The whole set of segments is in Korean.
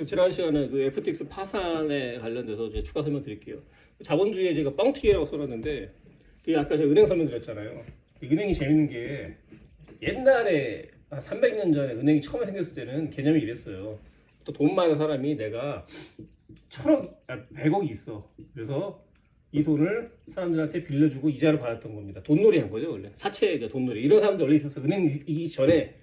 지난 시간에 그 FTX 파산에 관련돼서 이제 추가 설명드릴게요. 자본주의에 제가 뻥튀기라고 써놨는데 그 아까 제가 은행 설명드렸잖아요. 은행이 재밌는 게 옛날에 한 300년 전에 은행이 처음에 생겼을 때는 개념이 이랬어요. 또 돈 많은 사람이 내가 100억이 있어. 그래서 이 돈을 사람들한테 빌려주고 이자를 받았던 겁니다. 돈놀이 한 거죠 원래. 사채가 돈놀이. 이런 사람들 원래 있었어. 은행이기 전에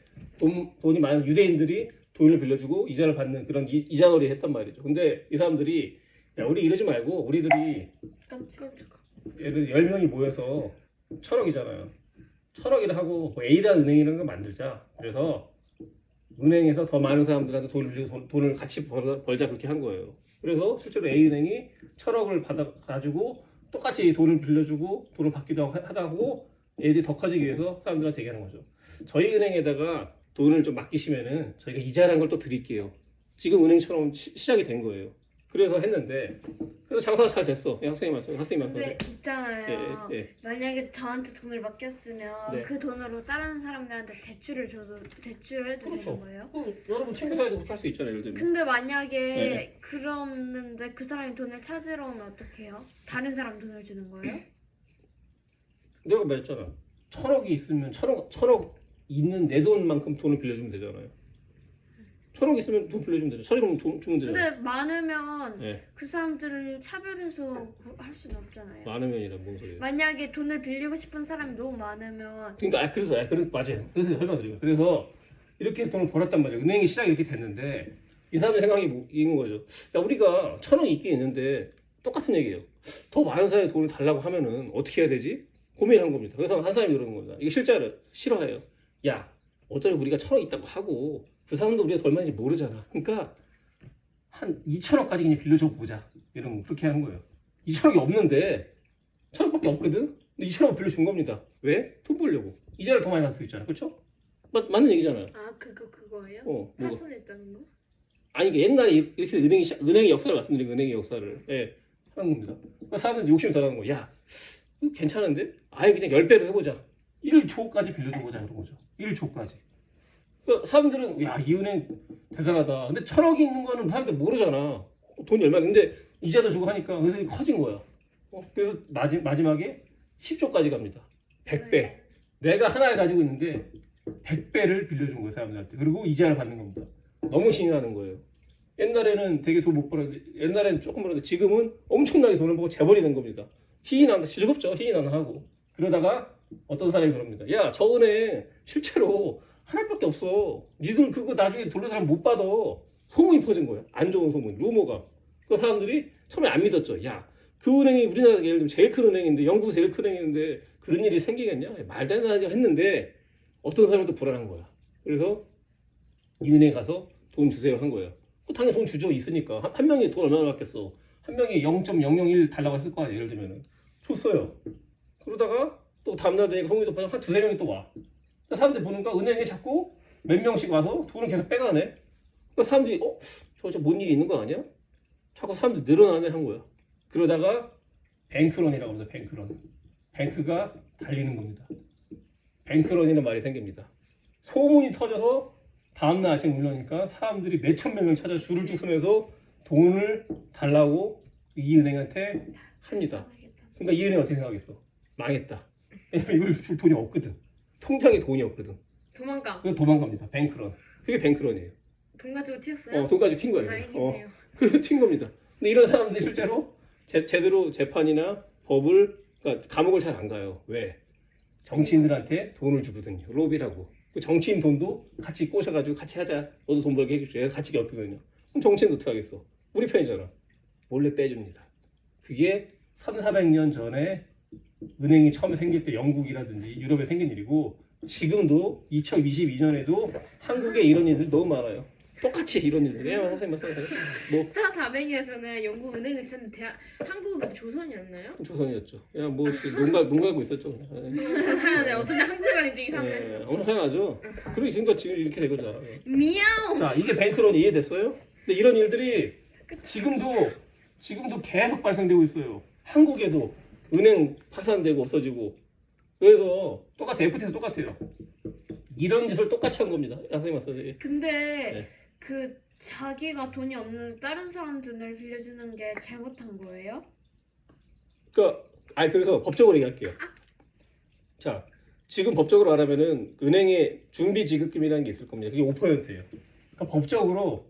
돈이 많은 유대인들이 돈을 빌려주고 이자를 받는 그런 이자놀이 했단 말이죠. 근데 이 사람들이 야, 우리 이러지 말고 우리들이 예를 10명이 모여서 1,000억이잖아요. 1,000억이라 하고 뭐 A라는 은행이라는 걸 만들자. 그래서 은행에서 더 많은 사람들한테 돈을 빌리고 돈을 같이 벌자 그렇게 한 거예요. 그래서 실제로 A은행이 1,000억을 받아가지고 똑같이 돈을 빌려주고 돈을 받기도 하고 애들이 더 커지기 위해서 사람들한테 얘기하는 거죠. 저희 은행에다가 돈을 좀 맡기시면은 저희가 이자라는 걸 또 드릴게요. 지금 은행처럼 시작이 된 거예요. 그래서 했는데 그래서 장사가 잘 됐어. 학생님 말씀. 근데 있잖아요. 예. 만약에 저한테 돈을 맡겼으면 네. 그 돈으로 다른 사람들한테 대출을 줘도 대출을 해도 그렇죠. 되는 거예요? 여러분 친구 사이도 그렇게 할 수 있잖아요. 예를 들면. 근데 만약에 네. 그러는데 그 사람이 돈을 찾으러 오면 어떻게 해요? 다른 사람 돈을 주는 거예요? 내가 말했잖아. 1,000억이 있으면 1,000억 있는 내 돈만큼 돈을 빌려주면 되잖아요. 1,000억 있으면 돈 빌려주면 되죠. 찾으면 돈 주면 되잖아요. 근데 많으면 네. 그 사람들을 차별해서 할 수는 없잖아요. 많으면이라 뭔 소리예요? 만약에 돈을 빌리고 싶은 사람이 너무 많으면 그러니까 그래서 맞아요. 그래서 설명드리고 그래서 이렇게 돈을 벌었단 말이에요. 은행이 시작이 이렇게 됐는데 이 사람의 생각이 이건 거죠. 야 우리가 1,000억이 있긴 있는데 똑같은 얘기예요. 더 많은 사람이 돈을 달라고 하면은 어떻게 해야 되지? 고민한 겁니다. 그래서 한 사람이 그러는 겁니다. 이게 실제로 싫어해요. 야 어차피 우리가 1,000억 있다고 하고 그 사람도 우리가 더 얼마인지 모르잖아. 그러니까 한 2,000억까지 그냥 빌려줘 보자. 이런 거 그렇게 하는 거예요. 2,000억이 없는데 1,000억밖에 없거든. 근데 2,000억을 빌려준 겁니다. 왜? 돈 벌려고. 이자를 더 많이 받을 수 있잖아. 그렇죠? 맞는 얘기잖아요. 아 그거예요? 뭐가? 파산했다는 거? 아니 이게 옛날에 이렇게 은행의 역사를 말씀드린 은행의 역사를 하는 겁니다. 그러니까 사람들이 욕심이 더 나는 거야. 야 이거 괜찮은데? 아예 그냥 10배로 해보자. 1조까지 빌려줘보자 그런 거죠. 1조까지. 그러니까 사람들은 야 이 은행 대단하다. 근데 1,000억이 있는 거는 사람들 모르잖아. 돈이 얼마? 근데 이자도 주고 하니까 그래서 커진 거야. 그래서 마지막에 10조까지 갑니다. 100배. 내가 하나에 가지고 있는데 100배를 빌려준 거예요 사람들한테. 그리고 이자를 받는 겁니다. 너무 신이 나는 거예요. 옛날에는 되게 돈 못 벌었는데 옛날에는 조금 벌었는데 지금은 엄청나게 돈을 벌고 재벌이 된 겁니다. 희귀 난다 즐겁죠. 희귀 난다 하고 그러다가 어떤 사람이 그럽니다. 야 저 은행 실제로 하나밖에 없어. 니들 그거 나중에 돌려사람 못 받아. 소문이 퍼진 거예요. 안 좋은 소문, 루머가. 그 사람들이 처음에 안 믿었죠. 야, 그 은행이 우리나라 예를 들면 제일 큰 은행인데 영국 제일 큰 은행인데 그런 일이 생기겠냐? 말도 안 되나 했는데 어떤 사람은 또 불안한 거야. 그래서 이 은행에 가서 돈 주세요 한 거예요. 당연히 돈 주죠. 있으니까. 한 명이 돈 얼마나 받겠어. 한 명이 0.001 달라고 했을 거 아니에요. 예를 들면. 줬어요. 그러다가 또 다음날 되니까 소문이 또 한 두세 명이 또 와. 사람들이 보니까 은행에 자꾸 몇 명씩 와서 돈을 계속 빼가네. 그러니까 사람들이 저 뭔 일이 있는 거 아니야? 자꾸 사람들이 늘어나네 한 거야. 그러다가 뱅크런이라고 합니다. 뱅크런. 뱅크가 달리는 겁니다. 뱅크런이라는 말이 생깁니다. 소문이 터져서 다음날 아침 울려니까 사람들이 몇천 명 찾아 줄을 쭉 서면서 돈을 달라고 이 은행한테 합니다. 그러니까 이 은행 어떻게 생각하겠어? 망했다. 왜냐면 이걸 줄 돈이 없거든. 통장에 돈이 없거든. 그래서 도망갑니다. 뱅크런. 그게 뱅크런이에요. 돈 가지고 튀었어요? 돈 가지고 튄 거예요. 다행이네요. 그래서 튄 겁니다. 근데 이런 사람들이 실제로 제대로 재판이나 법을 그러니까 감옥을 잘 안 가요. 왜? 정치인들한테 돈을 주거든요. 로비라고. 그 정치인 돈도 같이 꼬셔가지고 같이 하자. 너도 돈 벌게 해줄게. 같이 엮거든요. 그럼 정치인도 어떻게 하겠어? 우리 편이잖아. 몰래 빼줍니다. 그게 300~400년 전에 은행이 처음에 생길 때 영국이라든지 유럽에 생긴 일이고 지금도 2022년에도 한국에 이런 일들이 너무 많아요. 똑같이 이런 일들이. 선생님 말씀하세요. 뭐 400년에서는 영국 은행이 있었는데 한국은 조선이었나요? 조선이었죠. 그냥 뭐 농 갈고 있었죠. 자연해. 어쩐지 한국이랑 이제 이상했어. 엄청 당연하죠. 그러니까 지금 이렇게 된 거잖아. 미야오. 자, 이게 뱅크런이 이해됐어요? 근데 이런 일들이 지금도 계속 발생되고 있어요. 한국에도 은행 파산되고 없어지고. 그래서 FTX 똑같아요. 이런 짓을 똑같이 한 겁니다. 선생님 말씀하세요. 근데 네. 그 자기가 돈이 없는 다른 사람 돈을 빌려주는 게 잘못한 거예요? 그러니까 그래서 법적으로 얘기할게요. 자, 지금 법적으로 말하면은 은행에 준비 지급금이라는 게 있을 겁니다. 그게 5%예요. 그러니까 법적으로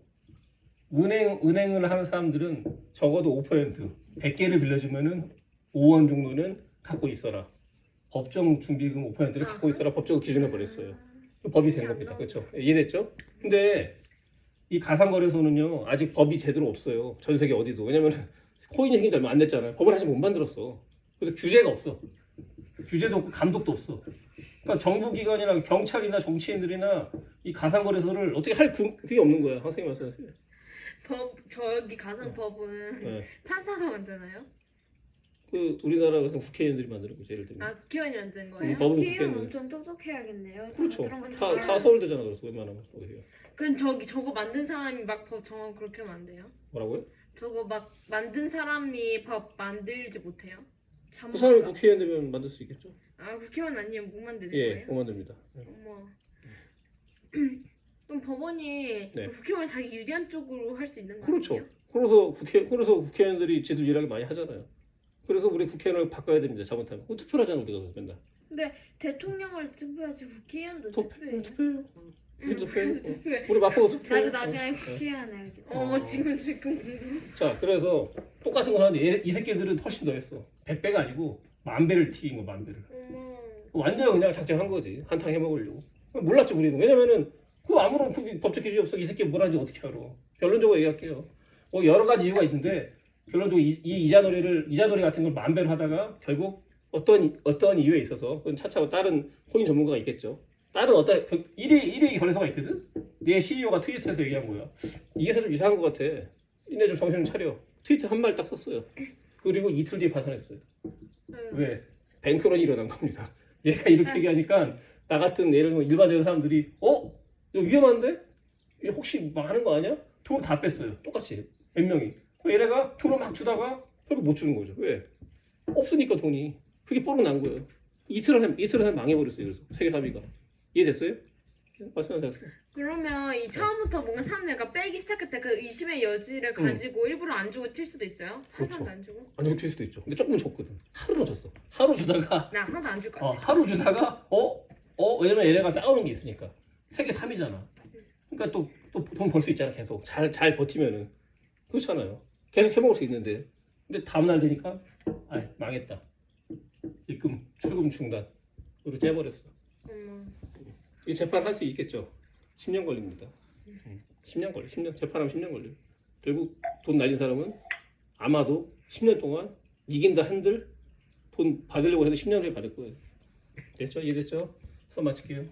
은행을 하는 사람들은 적어도 5%, 100개를 빌려주면은 5원 정도는 갖고 있어라. 법정 준비금 5%를 갖고 있어라. 법적으로 기준을 버렸어요. 법이 된 겁니다. 그렇죠? 이해됐죠? 근데 이 가상거래소는요 아직 법이 제대로 없어요. 전 세계 어디도. 왜냐면 코인이 생긴 지 얼마 안 됐잖아요. 법을 아직 못 만들었어. 그래서 규제가 없어. 규제도 없고 감독도 없어. 그러니까 정부기관이나 경찰이나 정치인들이나 이 가상거래소를 어떻게 할 그게 없는 거야. 선생님 말씀하세요. 저기 가상법은 네. 판사가 만드나요? 그 우리나라 같은 국회의원들이 만드는 거죠. 예를 들면. 아 국회의원이 만든 거예요? 법은 국회의원 국회의원. 엄청 똑똑해야겠네요. 그렇죠. 그런 거 다 서울대잖아. 그래서 웬만하면 거기요. 그럼 저거 만든 사람이 막 법 정한 그렇게 하면 안 돼요? 뭐라고요? 저거 막 만든 사람이 법 만들지 못해요? 그 사람이 국회의원 되면 만들 수 있겠죠? 아 국회의원 아니면 못 만드는 예, 거예요? 못 만듭니다. 어머. 그럼 법원이 네. 국회의원 자기 유리한 쪽으로 할 수 있는 거 그렇죠. 아니에요? 그래서 국회의원들이 지들 일하기 많이 하잖아요. 그래서 우리 국회의원을 바꿔야 됩니다. 잘못하면. 투표를 하잖아 우리가 그래서 맨날. 근데 대통령을 투표하지 국회의원도 투표해요. 투표해요. 투표해요. 우리도 투표해요. 투표해. 우리 마포가 투표해요. 나도 나중에 국회의원 해야지. 어머 지금 자, 그래서 똑같은 거 하는데 이 새끼들은 훨씬 더 했어. 100배가 아니고 1000배를 튀긴 거, 10,000배를. 어머. 완전 그냥 작정한 거지. 한탕 해먹으려고. 몰랐죠 우리는. 왜냐면은 그 아무런 법적 기준이 없어. 이 새끼 뭘 하는지 어떻게 알아. 결론적으로 얘기할게요. 뭐 여러 가지 이유가 있는데 결론적으로 이 이자놀이 같은 걸 10,000배로 하다가 결국 어떤 이유에 있어서 그건 차차 다른 코인 전문가가 있겠죠. 다른 어떤 1위 거래소가 있거든. 내 CEO가 트위터에서 얘기한 거야. 이게 좀 이상한 것 같아. 이네 좀 정신 차려. 트위터 한 말 딱 썼어요. 그리고 이틀 뒤에 파산했어요. 왜? 뱅크런이 일어난 겁니다. 얘가 이렇게 얘기하니까 나 같은 예를 들면 일반적인 사람들이 이거 위험한데? 이거 혹시 망하는 거 아니야? 돈을 다 뺐어요. 똑같이 몇 명이. 얘네가 돈을 막 주다가 결국 못 주는 거죠. 왜? 없으니까 돈이. 그게 뽀록 난 거예요. 이틀 안에 망해버렸어요. 그래서 세계 3위가. 이해됐어요? 말씀하세요. 그러면 이 처음부터 뭔가 사람들가 빼기 시작할 때 그 의심의 여지를 가지고 일부러 안 주고 튈 수도 있어요? 그렇죠. 하나도 안 주고? 안 주고 튈 수도 있죠. 근데 조금은 줬거든. 하루는 줬어. 하루 주다가 나 하나도 안 줄 것 같아. 하루 주다가 왜냐면 얘네가 싸우는 게 있으니까. 세계 3위잖아. 그러니까 또 돈 벌 수 있잖아. 계속 잘 버티면은. 그렇잖아요. 계속 해먹을 수 있는데. 근데 다음날 되니까 망했다. 입금 출금 중단. 으로 째버렸어. 이 재판 할 수 있겠죠. 10년 걸립니다. 10년 걸려. 10년 재판하면 10년 걸려. 결국 돈 날린 사람은 아마도 10년 동안 이긴다 한들 돈 받으려고 해도 10년 후에 받을 거예요. 됐죠? 이해됐죠? 수업 마칠게요.